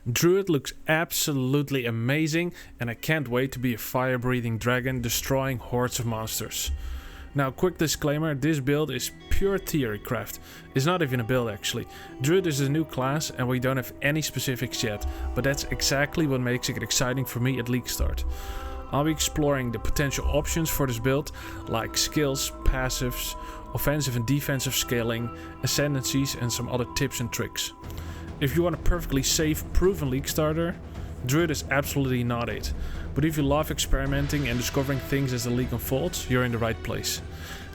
Druid looks absolutely amazing, and I can't wait to be a fire-breathing dragon destroying hordes of monsters. Now, quick disclaimer, this build is pure theory craft. It's not even a build actually. Druid is a new class and we don't have any specifics yet, but that's exactly what makes it exciting for me at League Start. I'll be exploring the potential options for this build, like skills, passives, offensive and defensive scaling, ascendancies and some other tips and tricks. If you want a perfectly safe, proven League Starter, Druid is absolutely not it. But if you love experimenting and discovering things as the League unfolds, you're in the right place.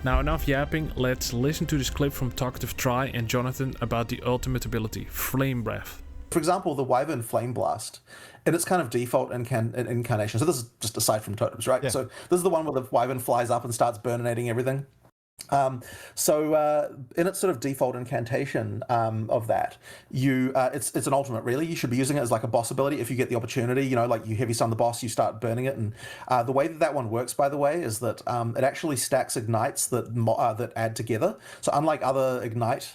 Now enough yapping, let's listen to this clip from Talkative Try and Jonathan about the ultimate ability, Flame Breath. For example, the Wyvern Flame Blast, in its kind of default incarnation. So this is just aside from totems, right? Yeah. So this is the one where the Wyvern flies up and starts burninating everything. In its sort of default incantation of that, it's an ultimate really. You should be using it as like a boss ability if you get the opportunity. You know, like you heavy stun the boss, you start burning it, and the way that one works, by the way, is that it actually stacks ignites that add together. So unlike other ignite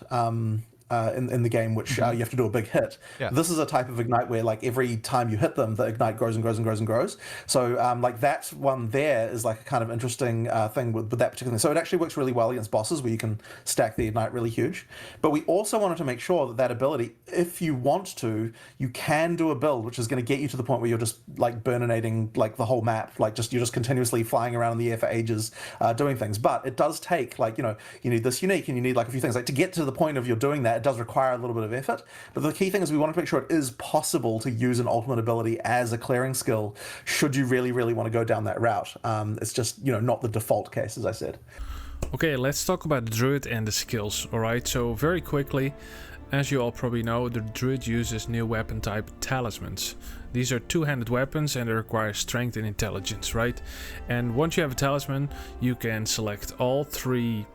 in the game, which you have to do a big hit. Yeah. This is a type of ignite where like every time you hit them, the ignite grows and grows and grows and grows. So like that one there is like a kind of interesting thing with that particular thing. So it actually works really well against bosses where you can stack the ignite really huge. But we also wanted to make sure that that ability, if you want to, you can do a build which is going to get you to the point where you're just like burninating like the whole map, like you're just continuously flying around in the air for ages doing things. But it does take like, you know, you need this unique and you need like a few things like to get to the point of you're doing that. It does require a little bit of effort, but the key thing is we wanted to make sure it is possible to use an ultimate ability as a clearing skill should you really want to go down that route. It's just, you know, not the default case, as I said. Okay, let's talk about the Druid and the skills. Alright, so very quickly, as you all probably know, the Druid uses new weapon type talismans. These are two-handed weapons and they require strength and intelligence, right? And once you have a talisman, you can select all three,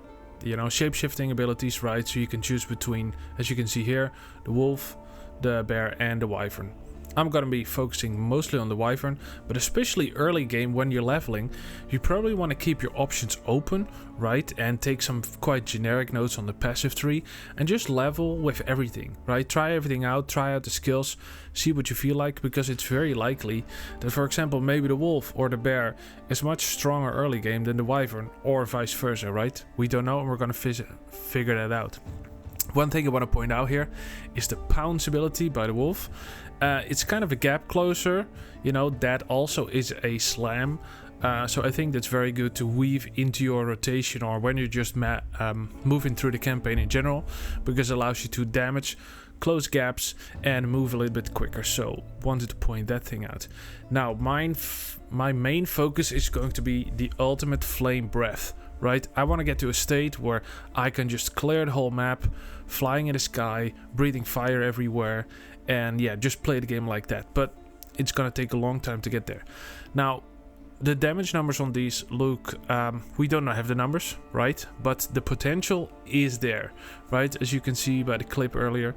you know, shape-shifting abilities, right? So you can choose between, as you can see here, the wolf, the bear and the wyvern. I'm gonna be focusing mostly on the wyvern, but especially early game when you're leveling, you probably want to keep your options open, right? And take some quite generic notes on the passive tree and just level with everything, right? Try everything out, try out the skills, see what you feel like, because it's very likely that, for example, maybe the wolf or the bear is much stronger early game than the wyvern, or vice versa, right? We don't know and we're gonna figure that out. One thing I want to point out here is the pounce ability by the wolf. It's kind of a gap closer, you know, that also is a slam. So I think that's very good to weave into your rotation or when you're just moving through the campaign in general, because it allows you to damage, close gaps and move a little bit quicker. So wanted to point that thing out. Now my main focus is going to be the ultimate flame breath, right? I want to get to a state where I can just clear the whole map, flying in the sky, breathing fire everywhere, and yeah, just play the game like that. But it's gonna take a long time to get there. Now, the damage numbers on these look, we don't have the numbers, right? But the potential is there, right? As you can see by the clip earlier.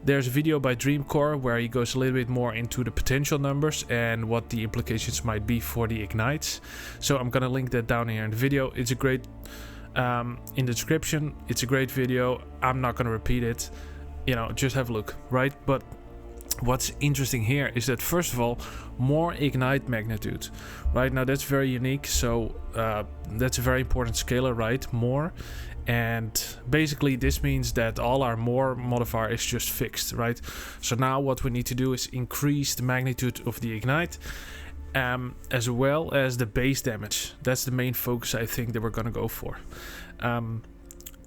There's a video by Dreamcore where he goes a little bit more into the potential numbers and what the implications might be for the ignites. So I'm gonna link that down here in the video. It's a great, in the description, it's a great video. I'm not gonna repeat it, you know, just have a look, right? But what's interesting here is that, first of all, more ignite magnitude, right? Now that's very unique, so that's a very important scalar, right? More. And basically this means that all our more modifier is just fixed, right? So now what we need to do is increase the magnitude of the ignite, as well as the base damage. That's the main focus I think that we're gonna go for.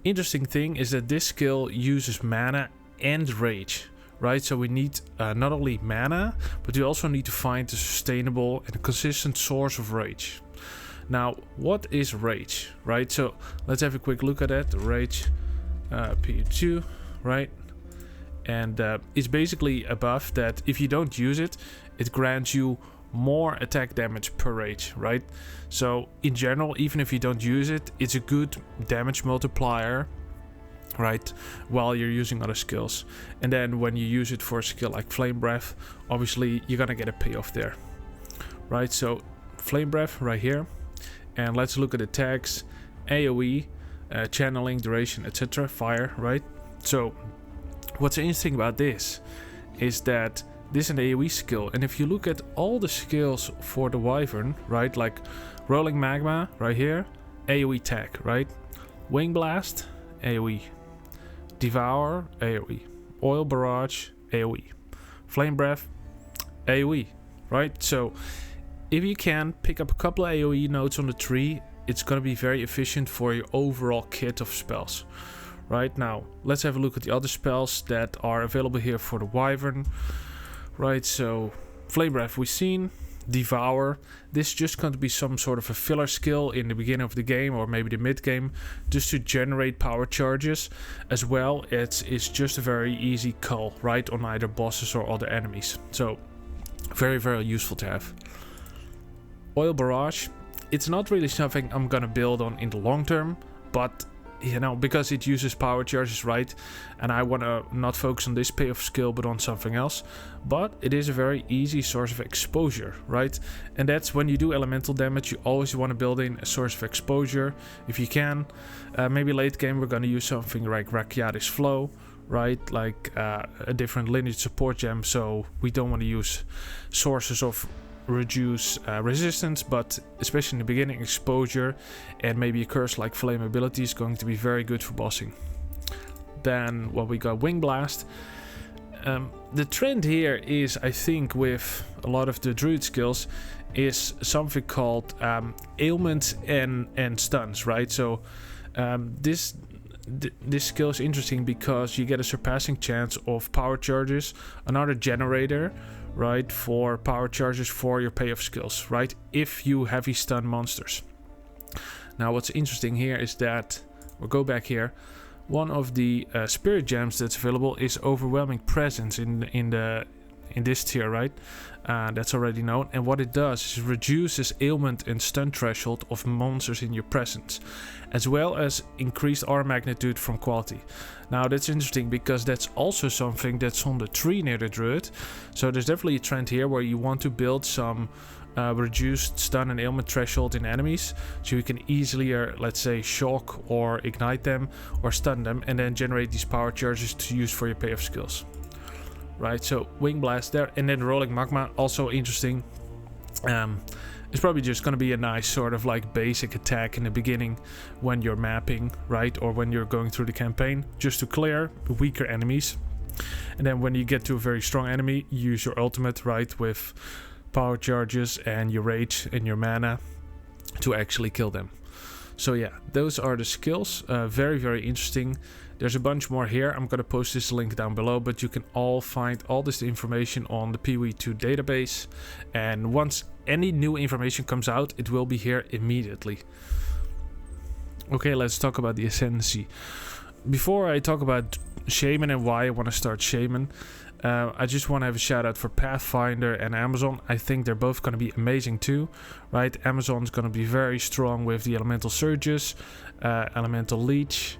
Interesting thing is that this skill uses mana and rage, right? So we need not only mana, but we also need to find a sustainable and consistent source of rage. Now, what is rage, right? So let's have a quick look at that. Rage PU2, right? And it's basically a buff that if you don't use it, it grants you more attack damage per rage, right? So in general, even if you don't use it, it's a good damage multiplier, right, while you're using other skills. And then when you use it for a skill like Flame Breath, obviously you're gonna get a payoff there, right? So Flame Breath right here. And let's look at the tags, AoE, channeling, duration, etc. Fire, right? So what's interesting about this is that this is an AoE skill, and if you look at all the skills for the Wyvern, right, like Rolling Magma right here, AoE tag, right, Wing Blast, AoE, Devour, AoE, Oil Barrage, AoE, Flame Breath, AoE, right? So if you can pick up a couple of AoE nodes on the tree, it's going to be very efficient for your overall kit of spells. Right, now let's have a look at the other spells that are available here for the Wyvern. Right, so Flame Breath we've seen, Devour. This is just going to be some sort of a filler skill in the beginning of the game or maybe the mid game, just to generate power charges, as well as it's just a very easy cull, right, on either bosses or other enemies. So very, very useful to have. Oil Barrage, it's not really something I'm gonna build on in the long term, but you know, because it uses power charges, right, and I want to not focus on this payoff skill but on something else, but it is a very easy source of exposure, right, and that's when you do elemental damage, you always want to build in a source of exposure if you can. Maybe late game we're going to use something like Rakiatis Flow, right, like a different lineage support gem, so we don't want to use sources of reduce resistance, but especially in the beginning, exposure and maybe a curse like flammability is going to be very good for bossing. Then what we got, Wing Blast. The trend here is, I think, with a lot of the Druid skills, is something called ailments and stuns, right? So this skill is interesting because you get a surpassing chance of power charges, another generator, right, for power charges for your payoff skills, right, if you heavy stun monsters. Now what's interesting here is that, we'll go back here, one of the spirit gems that's available is Overwhelming Presence in this tier, right, that's already known, and what it does is reduces ailment and stun threshold of monsters in your presence, as well as increased R magnitude from quality. Now that's interesting because that's also something that's on the tree near the Druid, so there's definitely a trend here where you want to build some reduced stun and ailment threshold in enemies, so you can easily, let's say, shock or ignite them or stun them and then generate these power charges to use for your payoff skills. Right, so Wing Blast there, and then Rolling Magma, also interesting. It's probably just going to be a nice sort of like basic attack in the beginning when you're mapping, right, or when you're going through the campaign, just to clear weaker enemies. And then when you get to a very strong enemy, you use your ultimate, right, with power charges and your rage and your mana to actually kill them. So yeah, those are the skills. Very, very interesting. There's a bunch more here. I'm going to post this link down below, but you can all find all this information on the POE 2 database. And once any new information comes out, it will be here immediately. Okay, let's talk about the Ascendancy. Before I talk about Shaman and why I want to start Shaman, I just want to have a shout out for Pathfinder and Amazon. I think they're both going to be amazing too, right? Amazon's going to be very strong with the Elemental Surges, Elemental Leech,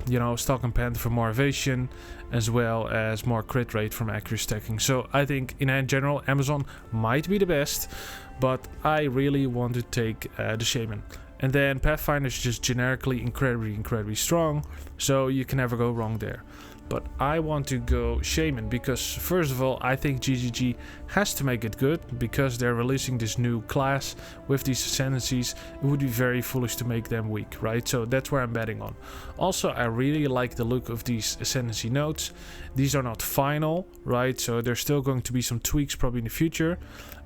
you know, Stalk and Panther for more evasion, as well as more crit rate from accuracy stacking. So I think in general Amazon might be the best, but I really want to take the Shaman. And then Pathfinder is just generically incredibly strong, so you can never go wrong there. But I want to go Shaman because, first of all, I think GGG has to make it good because they're releasing this new class with these Ascendancies. It would be very foolish to make them weak, right? So that's where I'm betting on. Also, I really like the look of these Ascendancy nodes. These are not final, right? So there's still going to be some tweaks probably in the future.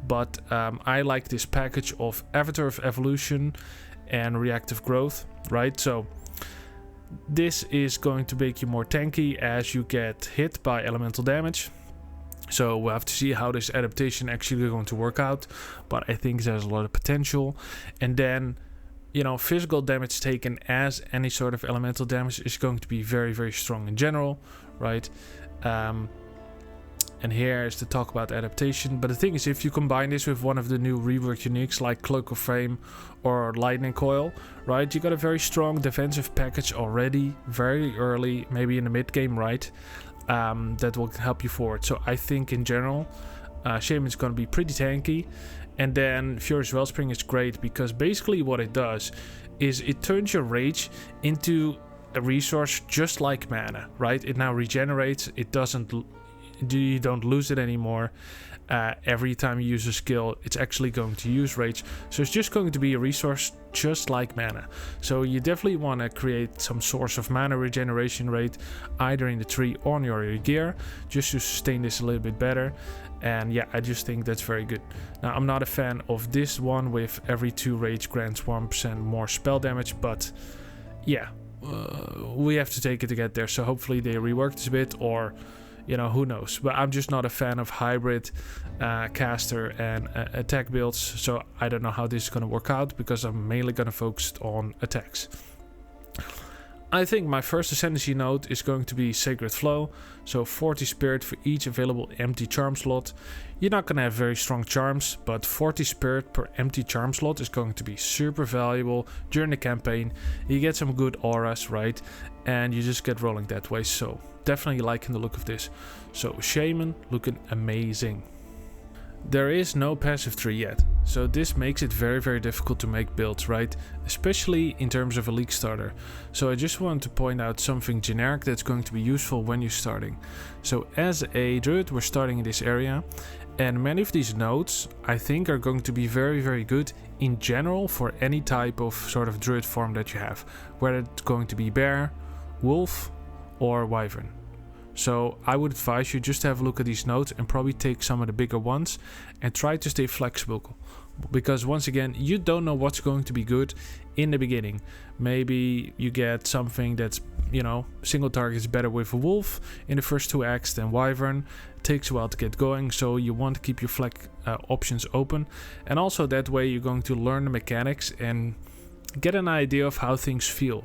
But I like this package of Avatar of Evolution and Reactive Growth, right? So this is going to make you more tanky as you get hit by elemental damage. So we'll have to see how this adaptation actually going to work out, but I think there's a lot of potential. And then, you know, physical damage taken as any sort of elemental damage is going to be very strong in general, right? And here is to talk about adaptation. But the thing is, if you combine this with one of the new reworked uniques like Cloak of Flame or Lightning Coil, right, you got a very strong defensive package already, very early, maybe in the mid game, right, that will help you forward. So I think in general, Shaman is going to be pretty tanky. And then Furious Wellspring is great because basically what it does is it turns your rage into a resource just like mana, right? It now regenerates, it doesn't you don't lose it anymore. Every time you use a skill, it's actually going to use rage. So it's just going to be a resource just like mana. So you definitely want to create some source of mana regeneration rate, either in the tree or on your gear, just to sustain this a little bit better. And yeah, I just think that's very good. Now, I'm not a fan of this one with every 2 rage grants 1% more spell damage, but yeah, we have to take it to get there. So hopefully they rework this a bit, or you know, who knows. But I'm just not a fan of hybrid caster and attack builds, so I don't know how this is going to work out, because I'm mainly going to focus on attacks. I think my first Ascendancy node is going to be Sacred Flow, so 40 Spirit for each available empty charm slot. You're not going to have very strong charms, but 40 Spirit per empty charm slot is going to be super valuable during the campaign. You get some good auras, right? And you just get rolling that way, so definitely liking the look of this. So Shaman looking amazing. There is no passive tree yet, so this makes it very, very difficult to make builds, right? Especially in terms of a league starter. So I just want to point out something generic that's going to be useful when you're starting. So as a druid, we're starting in this area, and many of these nodes I think are going to be very, very good in general for any type of sort of druid form that you have, whether it's going to be bear, wolf, or wyvern. So I would advise you just to have a look at these nodes and probably take some of the bigger ones and try to stay flexible, because once again, you don't know what's going to be good in the beginning. Maybe you get something that's, you know, single target is better with a wolf in the first 2 acts than wyvern. It takes a while to get going, so you want to keep your options open, and also that way you're going to learn the mechanics and get an idea of how things feel,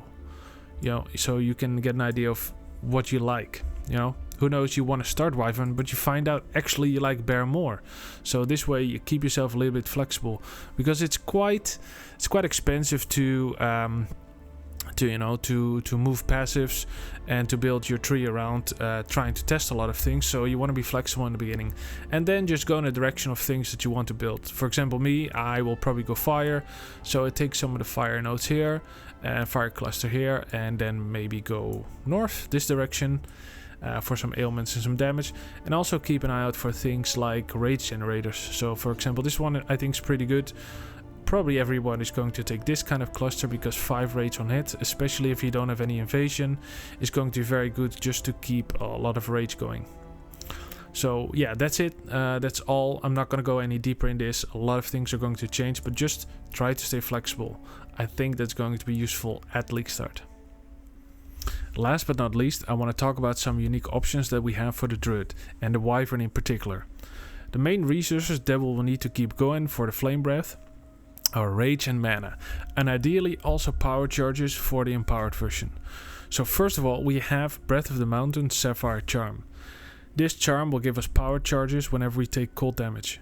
you know, so you can get an idea of what you like. You know, who knows, you want to start wyvern, but you find out actually you like bear more. So this way you keep yourself a little bit flexible, because it's quite expensive to move passives and to build your tree around trying to test a lot of things. So you want to be flexible in the beginning, and then just go in the direction of things that you want to build. For example, me, I will probably go fire, so I take some of the fire nodes here and fire cluster here, and then maybe go north this direction for some ailments and some damage, and also keep an eye out for things like rage generators. So for example, this one I think is pretty good. Probably everyone is going to take this kind of cluster, because 5 rage on hit, especially if you don't have any invasion, is going to be very good just to keep a lot of rage going. So yeah, that's it. That's all. I'm not going to go any deeper in this. A lot of things are going to change, but just try to stay flexible. I think that's going to be useful at league start. Last but not least, I want to talk about some unique options that we have for the druid, and the wyvern in particular. The main resources that we'll need to keep going for the flame breath are rage and mana, and ideally also power charges for the empowered version. So first of all, we have Breath of the Mountain Sapphire Charm. This charm will give us power charges whenever we take cold damage.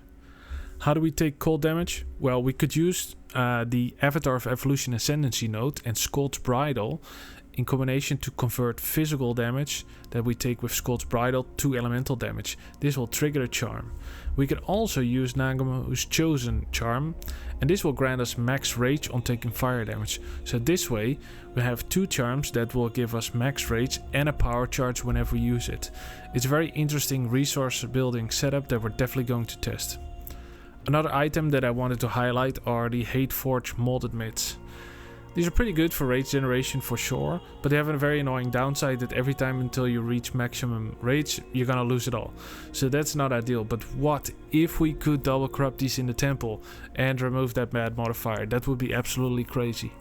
How do we take cold damage? Well, we could use the Avatar of Evolution Ascendancy node and Scold's Bridle in combination to convert physical damage that we take with Scold's Bridle to elemental damage. This will trigger a charm. We can also use Nagamu's Chosen charm, and this will grant us max rage on taking fire damage. So this way we have 2 charms that will give us max rage and a power charge whenever we use it. It's a very interesting resource building setup that we're definitely going to test. Another item that I wanted to highlight are the Hateforge Molded Mitts. These are pretty good for rage generation for sure, but they have a very annoying downside that every time until you reach maximum rage, you're gonna lose it all. So that's not ideal, but what if we could double corrupt these in the temple and remove that mad modifier? That would be absolutely crazy.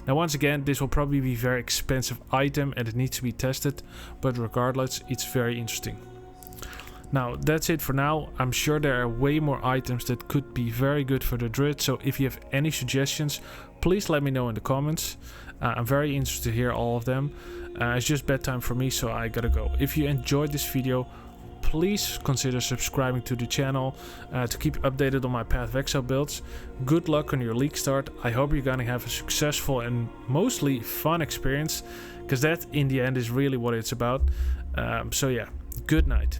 Now once again, this will probably be a very expensive item and it needs to be tested, but regardless, it's very interesting. Now that's it for now. I'm sure there are way more items that could be very good for the druid, so if you have any suggestions, please let me know in the comments. I'm very interested to hear all of them. It's just bedtime for me, so I gotta go. If you enjoyed this video, please consider subscribing to the channel to keep updated on my Path of Exile builds. Good luck on your league start. I hope you're gonna have a successful and mostly fun experience, because that in the end is really what it's about. So yeah, good night.